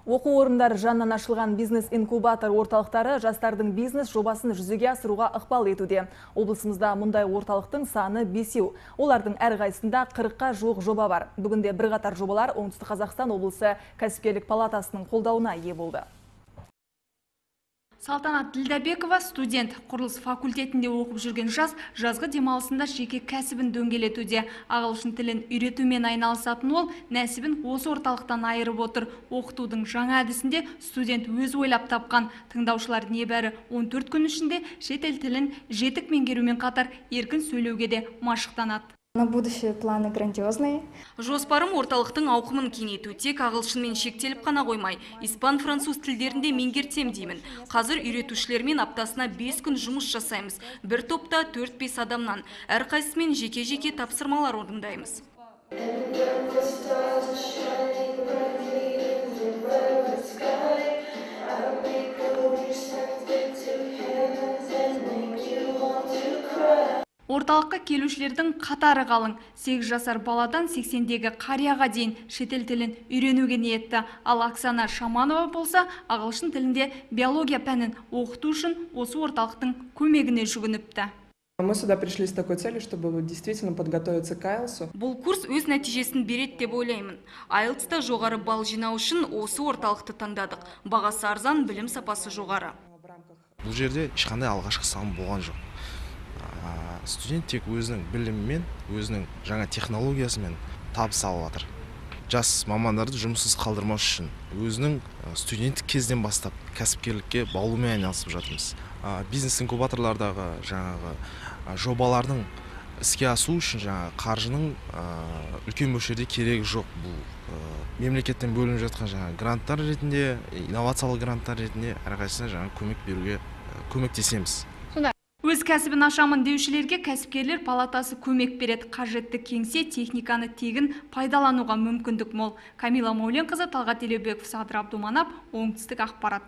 Оқу орындары жанынан ашылған бизнес-инкубатор орталықтары жастардың бизнес жобасын жүзеге асыруға ықпал етуде. Облысымызда мұндай орталықтың саны 5. Олардың әрқайсысында 40-қа жуық жоба бар. Бүгінде бірқатар жобалар Оңтүстік Қазақстан облысы кәсіпкерлік палатасының қолдауына ие болды. Салтанат Ділдәбекова студент, құрылыс факультетінде оқып жүрген жас, жазғы демалысында жеке кәсібін дөңгелетуде. Ағылшын тілін үйретумен айналысатын ол нәсібін осы орталықтан айырып отыр. Оқытудың жаңа әдісінде студент өз ойлап тапқан. Тыңдаушылар небәрі 14 күн ішінде шетел тілін жетік меңгерумен қатар еркін сөйлеуге де машықтанады. На будущее планы грандиозные. Жоспарым орталықтың ауқымын кеңейту, тек ағылшынмен шектеліп қана қоймай, испан, француз тілдерінде меңгертсем деймін. Қазір үйретушілермен аптасына 5 күн жұмыс жасаймыз. Бір топта 4-5 адамнан. Әрқайсысымен жеке-жеке тапсырмалар орындаймыз. Орталыққа келушілердің қатары қалың. 8 жасар баладан 80-дегі қарияға дейін шетел тілін үйренуге ниетті. Ал Оксана Шаманова болса, ағылшын тілінде биология пәнін оқыту үшін осы орталықтың көмегіне жүгініпті. Мы сюда пришли с такой целью, чтобы действительно подготовиться к IELTS. Бұл курс өз нәтижесін береді деп ойлаймын. IELTS-та жоғары балл жинау үшін осы орталықты таңдадық. Бағасы арзан, білім сапасы жоғары. Бұл жерде ешқандай алғашқы салым болған жоқ. Студент тек өзінің білімімен, өзінің жаңа технологиясымен табыс алып жатыр. Жас мамандарды жұмыссыз қалдырмау үшін өзінің студенттік кезден бастап кәсіпкерлікке баулумен айналысып жатырмыз. Бизнес-инкубаторлардағы жаңағы жобалардың іске асу үшін жаңа қаржының үлкен мөлшерде керегі жоқ. Бұл мемлекеттен бөлініп жатқан жаңа гранттар ретінде, инновациялық гранттар ретінде әрқайсысына жаңа көмек беруге көмектесеміз. Өз кәсібін ашамын деушілерге кәсіпкерлер палатасы көмек береді. Қажетті кеңсе техниканы тегін пайдалануға мүмкіндік мол. Камила Мауленқызы, Талғат Елеубеков, Садыр Абдуманап, Оңтүстік ақпарат.